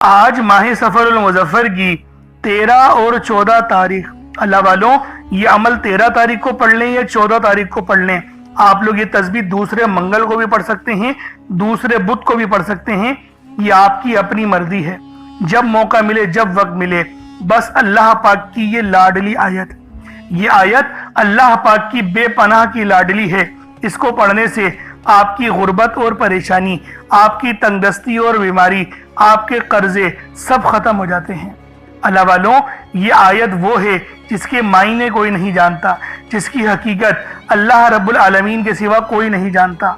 آج ماہ سفر المظفر کی 13 اور 14 تاریخ، اللہ والوں یہ عمل 13 تاریخ کو پڑھ لیں یا 14 تاریخ کو پڑھ لیں، آپ لوگ یہ تسبیح دوسرے منگل کو بھی پڑھ سکتے ہیں، دوسرے بدھ کو بھی پڑھ سکتے ہیں، یہ آپ کی اپنی مرضی ہے، جب موقع ملے جب وقت ملے۔ بس اللہ پاک کی یہ لاڈلی آیت، یہ آیت اللہ پاک کی بے پناہ کی لاڈلی ہے، اس کو پڑھنے سے آپ کی غربت اور پریشانی، آپ کی تنگ دستی اور بیماری، آپ کے قرضے سب ختم ہو جاتے ہیں۔ اللہ والوں یہ آیت وہ ہے جس کے معنی کوئی نہیں جانتا، جس کی حقیقت اللہ رب العالمین کے سوا کوئی نہیں جانتا،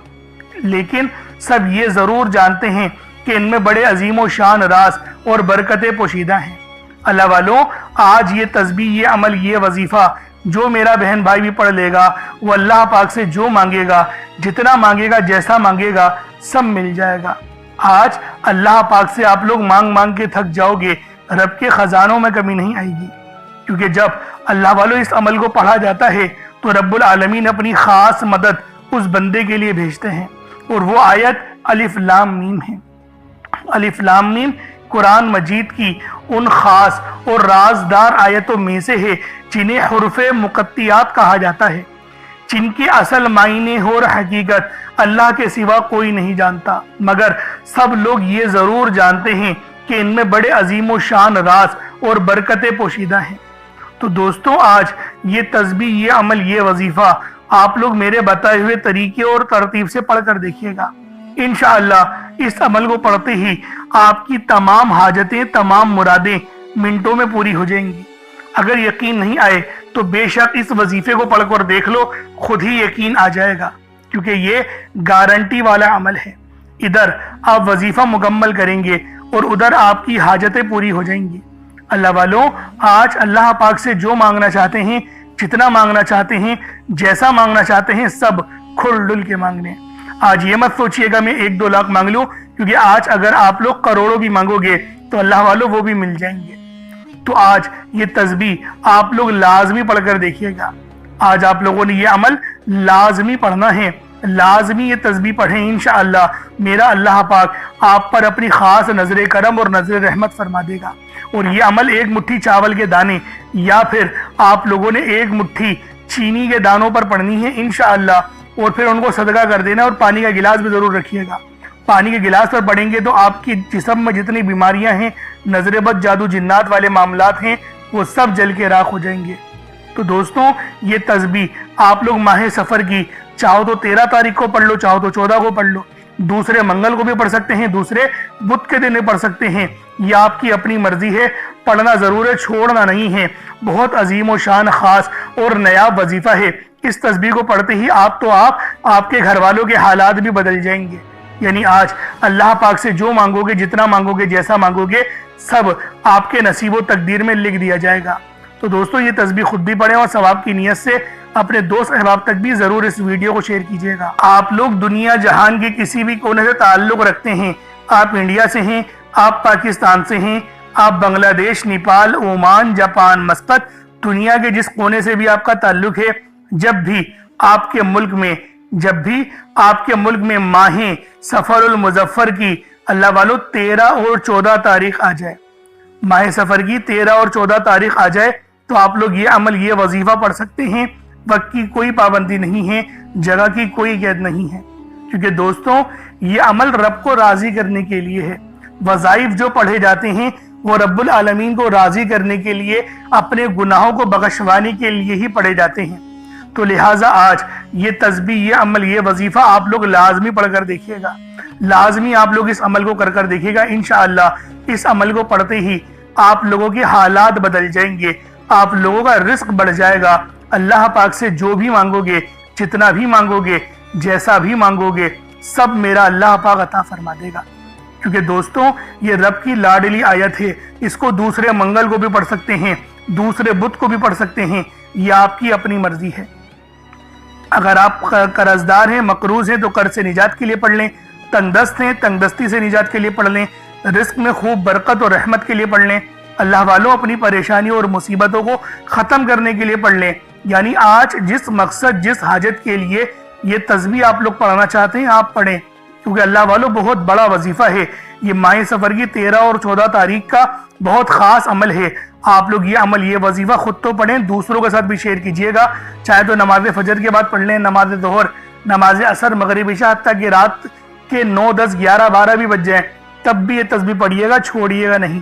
لیکن سب یہ ضرور جانتے ہیں کہ ان میں بڑے عظیم و شان راز اور برکتیں پوشیدہ ہیں۔ اللہ والوں آج یہ تسبیح، یہ عمل، یہ وظیفہ جو میرا بہن بھائی بھی پڑھ لے گا، وہ اللہ پاک سے جو مانگے گا، جتنا مانگے گا، جیسا مانگے گا، سب مل جائے گا۔ آج اللہ پاک سے آپ لوگ مانگ مانگ کے تھک جاؤ گے، رب کے خزانوں میں کمی نہیں آئے گی، کیونکہ جب اللہ والوں اس عمل کو پڑھا جاتا ہے تو رب العالمین اپنی خاص مدد اس بندے کے لیے بھیجتے ہیں، اور وہ آیت الف لام میم ہے۔ الف لام میم قرآن مجید کی ان خاص اور رازدار آیتوں میں سے ہے جنہیں حروف مقطعات کہا جاتا ہے، جن کی اصل معنی اور حقیقت اللہ کے سوا کوئی نہیں جانتا، مگر سب لوگ یہ ضرور جانتے ہیں کہ ان میں بڑے عظیم و شان راز اور برکتیں پوشیدہ ہیں۔ تو دوستوں آج یہ تسبیح، یہ عمل، یہ وظیفہ آپ لوگ میرے بتائے ہوئے طریقے اور ترتیب سے پڑھ کر دیکھیے گا، انشاءاللہ اس عمل کو پڑھتے ہی آپ کی تمام حاجتیں، تمام مرادیں منٹوں میں پوری ہو جائیں گی۔ اگر یقین نہیں آئے تو بے شک اس وظیفے کو پڑھ کر دیکھ لو، خود ہی یقین آ جائے گا، کیونکہ یہ گارنٹی والا عمل ہے۔ ادھر آپ وظیفہ مکمل کریں گے اور ادھر آپ کی حاجتیں پوری ہو جائیں گی۔ اللہ والوں آج اللہ پاک سے جو مانگنا چاہتے ہیں، جتنا مانگنا چاہتے ہیں، جیسا مانگنا چاہتے ہیں، سب کھل ڈل کے مانگنے۔ آج یہ مت سوچئے گا میں 1-2 لاکھ مانگ لوں، کیونکہ آج اگر آپ لوگ کروڑوں بھی مانگو گے تو اللہ والوں وہ بھی مل جائیں گے۔ تو آج یہ تسبیح آپ لوگ لازمی پڑھ کر دیکھیے گا۔ آج آپ لوگوں نے یہ عمل لازمی پڑھنا ہے، لازمی یہ تسبیح پڑھیں، انشاءاللہ میرا اللہ پاک آپ پر اپنی خاص نظر کرم اور نظر رحمت فرما دے گا۔ اور یہ عمل 1 مٹھی چاول کے دانے یا پھر آپ لوگوں نے 1 مٹھی چینی کے دانوں پر پڑھنی ہے انشاءاللہ، اور پھر ان کو صدقہ کر دینا، اور پانی کا گلاس بھی ضرور رکھیے گا۔ پانی کے گلاس پر پڑھیں گے تو آپ کی جسم میں جتنی بیماریاں ہیں، نظر بد، جادو جنات والے معاملات ہیں، وہ سب جل کے راکھ ہو جائیں گے۔ تو دوستوں یہ تسبیح آپ لوگ ماہ سفر کی چاہو تو 13 تاریخ کو پڑھ لو، چاہو تو 14 کو پڑھ لو، دوسرے منگل کو بھی پڑھ سکتے ہیں، دوسرے بدھ کے دن پڑھ سکتے ہیں، یہ آپ کی اپنی مرضی ہے، پڑھنا ضرور ہے، چھوڑنا نہیں ہے۔ بہت عظیم و شان خاص اور نایاب وظیفہ ہے، اس تسبیح کو پڑھتے ہی آپ کے گھر والوں کے حالات بھی بدل جائیں گے۔ یعنی آج اللہ پاک سے جو مانگو گے، جتنا مانگو گے، جیسا مانگو گے، سب آپ کے نصیب و تقدیر میں لکھ دیا جائے گا۔ تو دوستو یہ تسبیح خود بھی پڑھیں اور ثواب کی نیت سے اپنے دوست احباب تک بھی ضرور اس ویڈیو کو شیئر کیجیے گا۔ آپ لوگ دنیا جہان کے کسی بھی کونے سے تعلق رکھتے ہیں، آپ انڈیا سے ہیں، آپ پاکستان سے ہیں، آپ بنگلہ دیش، نیپال، عمان، جاپان، مسقط، دنیا کے جس کونے سے بھی آپ کا تعلق ہے، جب بھی آپ کے ملک میں ماہ سفر المظفر کی اللہ والوں 13 اور 14 تاریخ آ جائے، ماہ سفر کی 13 اور 14 تاریخ آ جائے تو آپ لوگ یہ عمل، یہ وظیفہ پڑھ سکتے ہیں۔ وقت کی کوئی پابندی نہیں ہے، جگہ کی کوئی قید نہیں ہے، کیونکہ دوستوں یہ عمل رب کو راضی کرنے کے لیے ہے۔ وظائف جو پڑھے جاتے ہیں وہ رب العالمین کو راضی کرنے کے لیے، اپنے گناہوں کو بخشوانے کے لیے ہی پڑھے جاتے ہیں۔ تو لہٰذا آج یہ تسبیح، یہ عمل، یہ وظیفہ آپ لوگ لازمی پڑھ کر دیکھیے گا، لازمی آپ لوگ اس عمل کو کر دیکھیے گا۔ انشاءاللہ اس عمل کو پڑھتے ہی آپ لوگوں کے حالات بدل جائیں گے، آپ لوگوں کا رزق بڑھ جائے گا۔ اللہ پاک سے جو بھی مانگو گے، جتنا بھی مانگو گے، جیسا بھی مانگو گے، سب میرا اللہ پاک عطا فرما دے گا، کیونکہ دوستوں یہ رب کی لاڈلی آیت ہے۔ اس کو دوسرے منگل کو بھی پڑھ سکتے ہیں، دوسرے بدھ کو بھی پڑھ سکتے ہیں، یہ آپ کی اپنی مرضی ہے۔ اگر آپ قرضدار ہیں، مقروض ہیں تو قرض سے نجات کے لیے پڑھ لیں، تنگ دست ہیں، تنگ دستی سے نجات کے لیے پڑھ لیں، رزق میں خوب برکت اور رحمت کے لیے پڑھ لیں، اللہ والوں اپنی پریشانیوں اور مصیبتوں کو ختم کرنے کے لیے پڑھ لیں۔ یعنی آج جس مقصد، جس حاجت کے لیے یہ تسبیح آپ لوگ پڑھنا چاہتے ہیں، آپ پڑھیں، کیونکہ اللہ والوں بہت بڑا وظیفہ ہے، یہ ماہ سفر کی 13 اور 14 تاریخ کا بہت خاص عمل ہے۔ آپ لوگ یہ عمل، یہ وظیفہ خود تو پڑھیں، دوسروں کے ساتھ بھی شیئر کیجئے گا، چاہے تو نماز فجر کے بعد پڑھ لیں، نماز ظہر، نماز عصر، مغرب، عشاء، حتیٰ کہ رات کے 9، 10، 11، 12 بھی بج جائیں، تب بھی یہ تسبیح پڑھیے گا، چھوڑیے گا نہیں۔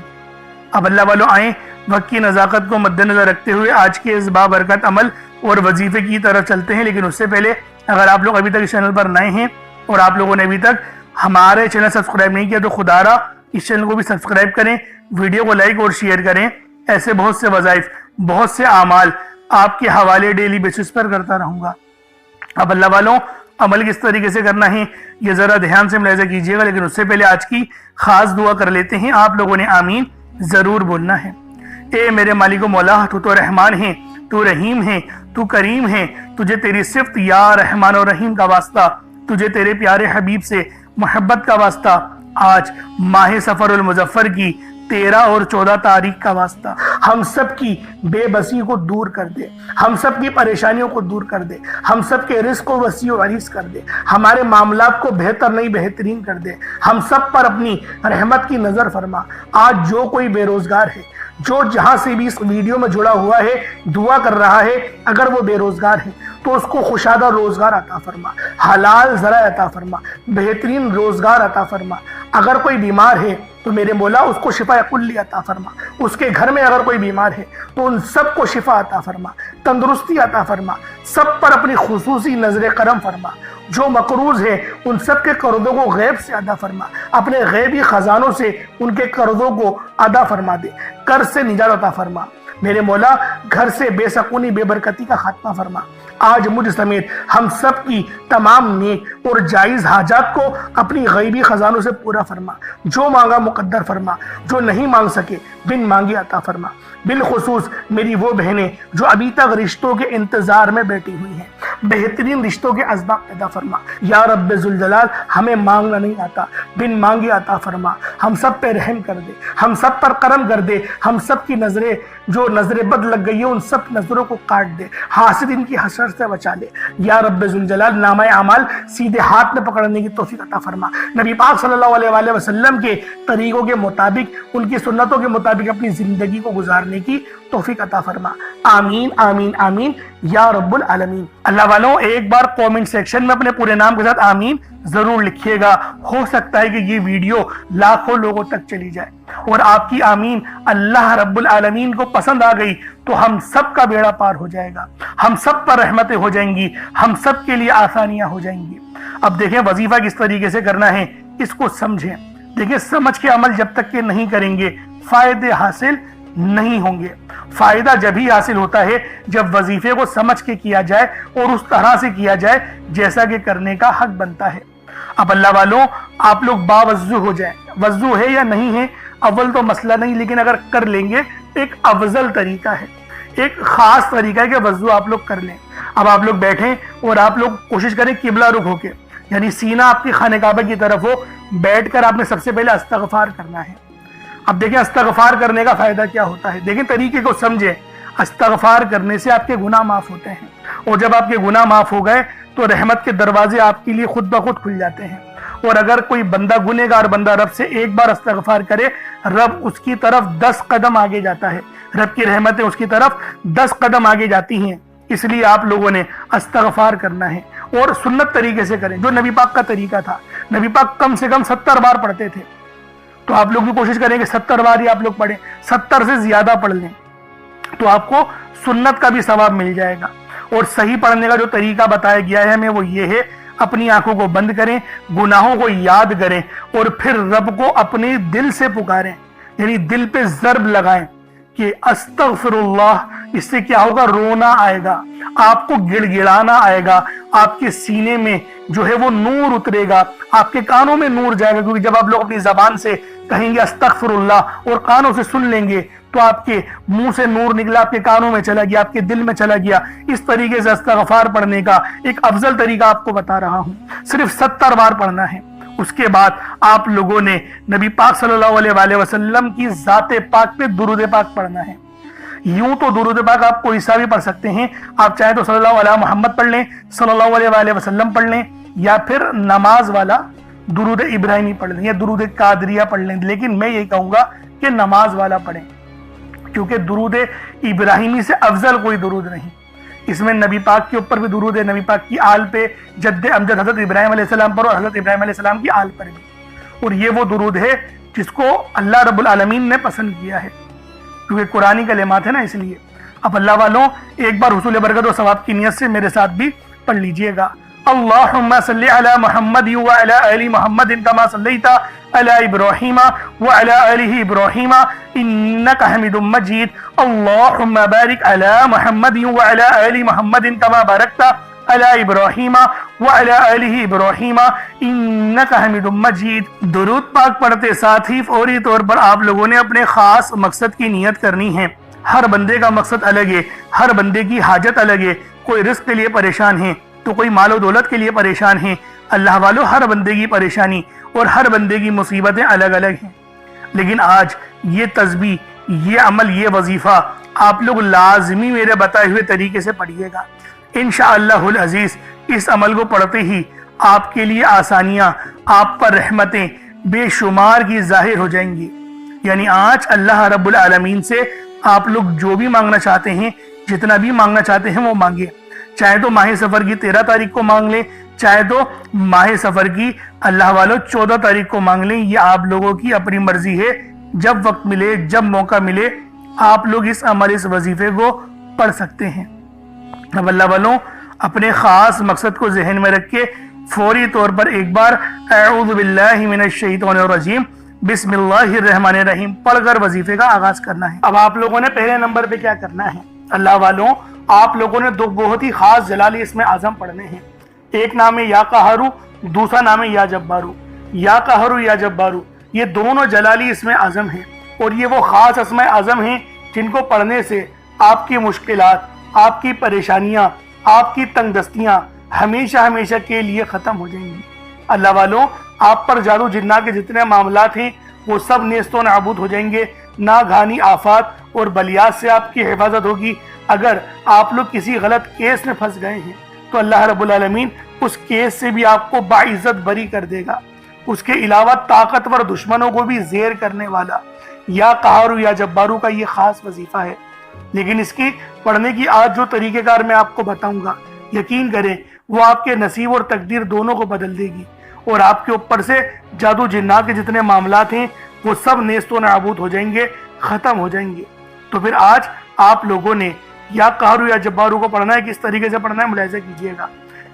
اب اللہ والوں آئیں، وقت کی نزاکت کو مد نظر رکھتے ہوئے آج کے اس بابرکت عمل اور وظیفے کی طرف چلتے ہیں۔ لیکن اس سے پہلے اگر آپ لوگ ابھی تک اس چینل پر نئے ہیں اور آپ لوگوں نے ابھی تک ہمارے چینل سبسکرائب نہیں کیا تو خدا را اس چینل کو بھی سبسکرائب کریں، ویڈیو کو لائک اور شیئر کریں۔ ایسے بہت سے وظائف، بہت سے اعمال آپ کے حوالے ڈیلی بیسس پر کرتا رہوں گا۔ اب اللہ والوں عمل کس طریقے سے کرنا ہے یہ ذرا دھیان سے ملاحظہ کیجئے گا، لیکن اس سے پہلے آج کی خاص دعا کر لیتے ہیں۔ آپ لوگوں نے آمین ضرور بولنا ہے۔ اے میرے مالک و مولا، تو رحمان ہے، تو رحیم ہے، تو کریم ہے، تجھے تیری صفت یا رحمان و رحیم کا واسطہ، تجھے تیرے پیارے حبیب سے محبت کا واسطہ، آج ماہ سفر المظفر کی 13 اور 14 تاریخ کا واسطہ، ہم سب کی بے بسی کو دور کر دے، ہم سب کی پریشانیوں کو دور کر دے، ہم سب کے رزق کو وسیع و عریض کر دے، ہمارے معاملات کو بہتر نہیں بہترین کر دے، ہم سب پر اپنی رحمت کی نظر فرما۔ آج جو کوئی بے روزگار ہے، جو جہاں سے بھی اس ویڈیو میں جڑا ہوا ہے، دعا کر رہا ہے، اگر وہ بے روزگار ہے تو اس کو خوشادہ روزگار عطا فرما، حلال ذرائع عطا فرما، بہترین روزگار عطا فرما۔ اگر کوئی بیمار ہے تو میرے مولا اس کو شفا کلی عطا فرما، اس کے گھر میں اگر کوئی بیمار ہے تو ان سب کو شفا عطا فرما، تندرستی عطا فرما، سب پر اپنی خصوصی نظر کرم فرما۔ جو مقروض ہے ان سب کے قرضوں کو غیب سے ادا فرما، اپنے غیبی خزانوں سے ان کے قرضوں کو ادا فرما دے، قرض سے نجات عطا فرما۔ میرے مولا گھر سے بے سکونی، بے برکتی کا خاتمہ فرما۔ آج مجھ سمیت ہم سب کی تمام نیک اور جائز حاجات کو اپنی غیبی خزانوں سے پورا فرما، جو مانگا مقدر فرما، جو نہیں مانگ سکے بن مانگے عطا فرما۔ بالخصوص میری وہ بہنیں جو ابھی تک رشتوں کے انتظار میں بیٹھی ہوئی ہیں، بہترین رشتوں کے اسباب پیدا فرما۔ یا رب ذوالجلال، ہمیں مانگنا نہیں آتا، بن مانگے عطا فرما۔ ہم سب پہ رحم کر دے، ہم سب پر کرم کر دے، ہم سب کی نظریں جو نظر بد لگ گئی ہیں ان سب نظروں کو کاٹ دے، حاسد ان کی حسرت سے بچا لے۔ یا رب ذوالجلال، نامہ اعمال سیدھے ہاتھ میں پکڑنے کی توفیق عطا فرما۔ نبی پاک صلی اللہ علیہ وآلہ وسلم کے طریقوں کے مطابق، ان کی سنتوں کے مطابق اپنی زندگی کو گزارنے کی توفیق عطا فرما۔ آمین آمین آمین یا رب العالمین۔ اللہ والوں ایک بار کومنٹ سیکشن میں اپنے پورے نام کے ساتھ آمین ضرور لکھیے گا، ہو سکتا ہے کہ یہ ویڈیو لاکھوں لوگوں تک چلی جائے، اور آپ کی آمین اللہ رب العالمین کو پسند آ گئی تو ہم سب کا بیڑا پار ہو جائے گا، ہم سب پر رحمتیں ہو جائیں گی، ہم سب کے لیے آسانیاں ہو جائیں گی۔ اب دیکھیں وظیفہ کس طریقے سے کرنا ہے، اس کو سمجھیں۔ دیکھیں سمجھ کے عمل جب تک کہ نہیں کریں گے فائدے حاصل نہیں ہوں گے۔ فائدہ جب ہی حاصل ہوتا ہے جب وظیفے کو سمجھ کے کیا جائے اور اس طرح سے کیا جائے جیسا کہ کرنے کا حق بنتا ہے۔ اب اللہ والوں آپ لوگ باوضو ہو جائیں، وضو ہے یا نہیں ہے اول تو مسئلہ نہیں، لیکن اگر کر لیں گے ایک افضل طریقہ ہے، ایک خاص طریقہ ہے کہ وضو آپ لوگ کر لیں۔ اب آپ لوگ بیٹھیں اور آپ لوگ کوشش کریں قبلہ رخ ہو کے، یعنی سینہ آپ کی خانہ کعبہ کی طرف ہو، بیٹھ کر آپ نے سب سے پہلے استغفار کرنا ہے۔ اب دیکھیں استغفار کرنے کا فائدہ کیا ہوتا ہے، دیکھیں طریقے کو سمجھیں۔ استغفار کرنے سے آپ کے گناہ معاف ہوتے ہیں، اور جب آپ کے گناہ معاف ہو گئے تو رحمت کے دروازے آپ کے لیے خود بخود کھل جاتے ہیں۔ اور اگر کوئی بندہ گنہگار بندہ رب سے ایک بار استغفار کرے، رب اس کی طرف 10 قدم آگے جاتا ہے، رب کی رحمتیں اس کی طرف 10 قدم آگے جاتی ہیں۔ اس لیے آپ لوگوں نے استغفار کرنا ہے اور سنت طریقے سے کریں، جو نبی پاک کا طریقہ تھا۔ نبی پاک کم سے کم 70 بار پڑھتے تھے، تو آپ لوگ بھی کوشش کریں کہ 70 بار ہی آپ لوگ پڑھیں، 70 سے زیادہ پڑھ لیں تو آپ کو سنت کا بھی ثواب مل جائے گا۔ اور صحیح پڑھنے کا جو طریقہ بتایا گیا ہے ہمیں وہ یہ ہے، اپنی آنکھوں کو بند کریں، گناہوں کو یاد کریں اور پھر رب کو اپنے دل سے پکاریں، یعنی دل پہ ضرب لگائیں کہ استغفر اللہ۔ اس سے کیا ہوگا، رونا آئے گا، آپ کو گڑ گڑانا آئے گا، آپ کے سینے میں جو ہے وہ نور اترے گا، آپ کے کانوں میں نور جائے گا، کیونکہ جب آپ لوگ اپنی زبان سے کہیں گے استغفر اللہ اور کانوں سے سن لیں گے تو آپ کے منہ سے نور نکلا، آپ کے کانوں میں چلا گیا، آپ کے دل میں چلا گیا۔ اس طریقے سے استغفار پڑھنے کا ایک افضل طریقہ آپ کو بتا رہا ہوں، صرف 70 بار پڑھنا ہے۔ اس کے بعد آپ لوگوں نے نبی پاک صلی اللہ علیہ وآلہ وسلم کی ذات پاک پہ درود پاک پڑھنا ہے۔ یوں تو درود پاک آپ کوئی سا بھی پڑھ سکتے ہیں، آپ چاہیں تو صلی اللہ علیہ محمد پڑھ لیں، صلی اللہ علیہ وآلہ وسلم پڑھ لیں، یا پھر نماز والا درود ابراہیمی پڑھ لیں یا درود قادریہ پڑھ لیں، لیکن میں یہ کہوں گا کہ نماز والا پڑھیں، کیونکہ درود ابراہیمی سے افضل کوئی درود نہیں۔ اس میں نبی پاک کے اوپر بھی درود ہے، نبی پاک کی آل پہ، جد امجد حضرت ابراہیم علیہ السلام پر اور حضرت ابراہیم علیہ السلام کی آل پر بھی، اور یہ وہ درود ہے جس کو اللہ رب العالمین نے پسند کیا ہے، کیونکہ قرآنی کلمات ہے نا، اس لیے۔ اب اللہ والوں ایک بار حصول برکت و ثواب کی نیت سے میرے ساتھ بھی پڑھ لیجئے گا۔ اللہم صلی علی محمد وعلی آل محمد کما صلیت علی ابراہیم وعلی آل ابراہیم انک حمید مجید۔ اللہم بارک علی محمد وعلی آل محمد کما بارکت علی ابراہیم وعلی آل ابراہیم انک حمید مجید۔ درود پاک پڑھتے ساتھ ہی فوری طور پر آپ لوگوں نے اپنے خاص مقصد کی نیت کرنی ہے۔ ہر بندے کا مقصد الگ ہے، ہر بندے کی حاجت الگ ہے، کوئی رزق کے لیے پریشان ہے تو کوئی مال و دولت کے لیے پریشان ہے۔ اللہ والوں ہر بندے کی پریشانی اور ہر بندے کی مصیبتیں الگ الگ ہیں، لیکن آج یہ تسبیح، یہ عمل، یہ وظیفہ آپ لوگ لازمی میرے بتائے ہوئے طریقے سے پڑھیے گا۔ انشاءاللہ العزیز اس عمل کو پڑھتے ہی آپ کے لیے آسانیاں، آپ پر رحمتیں بے شمار کی ظاہر ہو جائیں گی۔ یعنی آج اللہ رب العالمین سے آپ لوگ جو بھی مانگنا چاہتے ہیں، جتنا بھی مانگنا چاہتے ہیں وہ مانگے، چاہے تو ماہ سفر کی 13 تاریخ کو مانگ لیں، چاہے تو ماہ سفر کی اللہ والوں 14 تاریخ کو مانگ لیں، یہ آپ لوگوں کی اپنی مرضی ہے۔ جب وقت ملے، جب موقع ملے، آپ لوگ اس عمل، اس وظیفے کو پڑھ سکتے ہیں۔ اب اللہ والوں اپنے خاص مقصد کو ذہن میں رکھ کے فوری طور پر ایک بار اعوذ باللہ من الشیطان الرجیم بسم اللہ الرحمن الرحیم پڑھ کر وظیفے کا آغاز کرنا ہے۔ اب آپ لوگوں نے پہلے نمبر پہ کیا کرنا ہے؟ اللہ والوں آپ لوگوں نے دو بہت ہی خاص جلالی اسم اعظم پڑھنے ہیں۔ ایک نام ہے یا قہرو، دوسرا نام ہے یا جبارو۔ یا قہرو، یا جبارو، یہ دونوں جلالی اسم اعظم ہیں، اور یہ وہ خاص اسم اعظم ہیں جن کو پڑھنے سے آپ کی مشکلات، آپ کی پریشانیاں، آپ کی تنگ دستیاں ہمیشہ ہمیشہ کے لیے ختم ہو جائیں گی۔ اللہ والوں آپ پر جادو جنہ کے جتنے معاملات ہیں وہ سب نیست و نابود ہو جائیں گے، ناگہانی آفات اور بلیات سے آپ کی حفاظت ہوگی۔ اگر آپ لوگ کسی غلط کیس میں پھنس گئے ہیں تو اللہ رب العالمین اس کیس سے بھی آپ کو باعزت بری کر دے گا۔ اس کے علاوہ طاقتور دشمنوں کو بھی زیر کرنے والا یا قہرو یا جبارو کا یہ خاص وظیفہ ہے، لیکن اس کی پڑھنے کی آج جو طریقہ کار میں آپ کو بتاؤں گا، یقین کریں وہ آپ کے نصیب اور تقدیر دونوں کو بدل دے گی، اور آپ کے اوپر سے جادو جنات کے جتنے معاملات ہیں وہ سب نیست و نابود ہو جائیں گے، ختم ہو جائیں گے۔ تو پھر آج آپ لوگوں نے یا قہرو یا جبارو کو پڑھنا ہے، کس طریقے سے پڑھنا ہے ملاحظہ کیجئے گا۔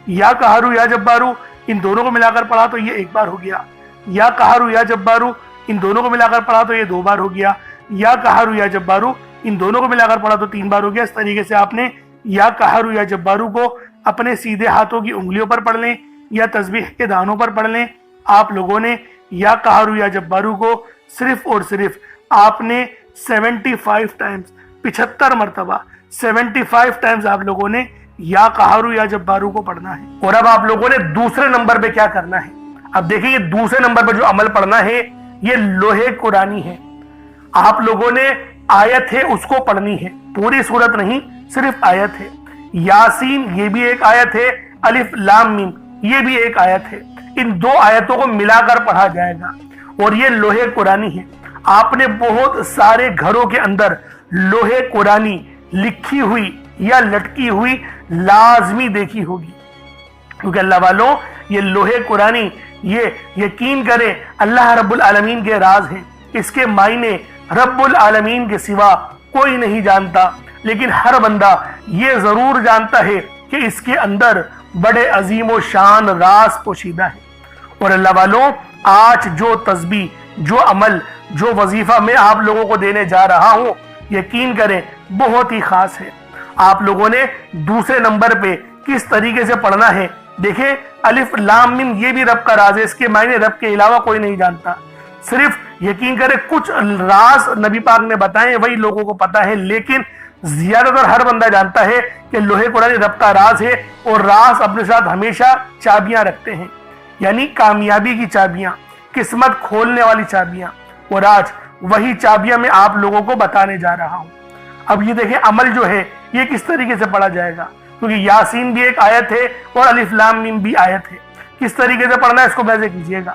یا قہرو یا جبارو ان دونوں کو ملا کر پڑھا تو یہ ایک بار ہو گیا، یا قہرو یا جبارو ان دونوں کو ملا کر پڑھا تو یہ 2 بار ہو گیا، یا قہرو یا جبارو ان دونوں کو ملا کر پڑھا تو 3 بار ہو گیا۔ اس طریقے سے آپ نے یا قہرو یا جبارو کو اپنے سیدھے ہاتھوں کی انگلیوں پر پڑھ لیں یا تسبیح کے دانوں پر پڑھ لیں۔ آپ لوگوں نے یا قہرو یا جبارو کو صرف اور صرف آپ نے 75 ٹائمز، 75 مرتبہ 75 ٹائمز آپ لوگوں نے یا قہرو یا جبارو کو پڑھنا ہے۔ اور اب آپ لوگوں نے دوسرے نمبر پہ کیا کرنا ہے؟ اب دیکھیں یہ دوسرے نمبر پہ جو عمل پڑھنا ہے یہ لوحے قرآنی ہے۔ آپ لوگوں نے آیت ہے اس کو پڑھنی ہے، پوری سورت نہیں، صرف آیت ہے۔ یاسین یہ بھی ایک آیت ہے، الف لام میم یہ بھی ایک آیت ہے، ان 2 آیتوں کو ملا کر پڑھا جائے گا، اور یہ لوحے قرآنی ہے۔ آپ نے بہت سارے گھروں کے اندر لوحے قرآنی لکھی ہوئی یا لٹکی ہوئی لازمی دیکھی ہوگی، کیونکہ اللہ والوں یہ لوحے قرآنی یہ یقین کریں اللہ رب العالمین کے راز ہیں، اس کے معنی رب العالمین کے سوا کوئی نہیں جانتا، لیکن ہر بندہ یہ ضرور جانتا ہے کہ اس کے اندر بڑے عظیم و شان راز پوشیدہ ہے۔ اور اللہ والوں آج جو تسبیح، جو عمل، جو وظیفہ میں آپ لوگوں کو دینے جا رہا ہوں، یقین کریں بہت ہی خاص ہے۔ آپ لوگوں نے دوسرے نمبر پہ کس طریقے سے پڑھنا ہے دیکھیں، الف لام میم یہ بھی رب کا راز ہے، اس کے معنی رب کے علاوہ کوئی نہیں جانتا، صرف یقین کریں کچھ راز نبی پاک نے بتائے وہی لوگوں کو پتا ہے، لیکن زیادہ تر ہر بندہ جانتا ہے کہ لوحے قرآن رب کا راز ہے، اور راز اپنے ساتھ ہمیشہ چابیاں رکھتے ہیں، یعنی کامیابی کی چابیاں، قسمت کھولنے والی چابیاں، اور آج وہی چابیاں میں آپ لوگوں کو بتانے جا رہا ہوں۔ اب یہ دیکھیں عمل جو ہے یہ کس طریقے سے پڑھا جائے گا، کیونکہ یاسین بھی ایک آیت ہے اور الف لام میم بھی آیت ہے۔ کس طریقے سے پڑھنا ہے اس کو ملاحظہ کیجئے گا۔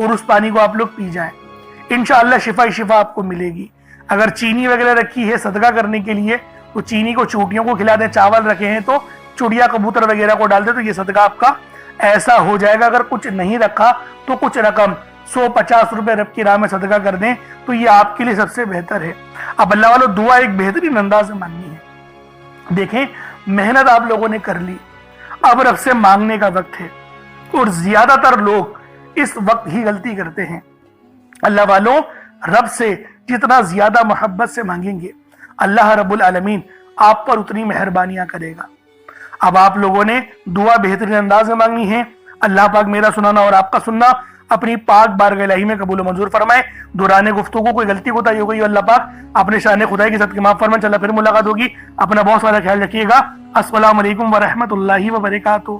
اور اس پانی کو آپ لوگ پی جائیں، انشاءاللہ شفا ہی شفا آپ کو ملے گی۔ اگر چینی وغیرہ رکھی ہے صدقہ کرنے کے لیے تو چینی کو چوٹیوں کو کھلا دیں، چاول رکھے ہیں تو چڑیا کبوتر وغیرہ کو ڈال دیں، تو یہ صدقہ آپ کا ایسا ہو جائے گا۔ اگر کچھ نہیں رکھا تو کچھ رقم 150 روپے رب کی راہ میں صدقہ کر دیں تو یہ آپ کے لیے سب سے بہتر ہے۔ اب اللہ والو دعا ایک بہترین انداز میں مانگنی ہے۔ دیکھیں محنت آپ لوگوں نے کر لی، اب رب سے مانگنے کا وقت ہے، اور زیادہ تر لوگ اس وقت ہی غلطی کرتے ہیں۔ اللہ والوں رب سے جتنا زیادہ محبت سے مانگیں گے اللہ رب العالمین آپ پر اتنی مہربانیاں کرے گا۔ اب آپ لوگوں نے دعا بہترین انداز میں مانگنی ہے۔ اللہ پاک میرا سنانا اور آپ کا سننا اپنی پاک بارگاہ الہی میں قبول و منظور فرمائے۔ دوران گفتگو کوئی غلطی کوتاہی ہو گئی اللہ پاک اپنے شان خدائی کے صدقے معاف فرمائے۔ انشاءاللہ پھر ملاقات ہوگی، اپنا بہت سارا خیال رکھیے گا۔ السلام علیکم ورحمۃ اللہ وبرکاتہ۔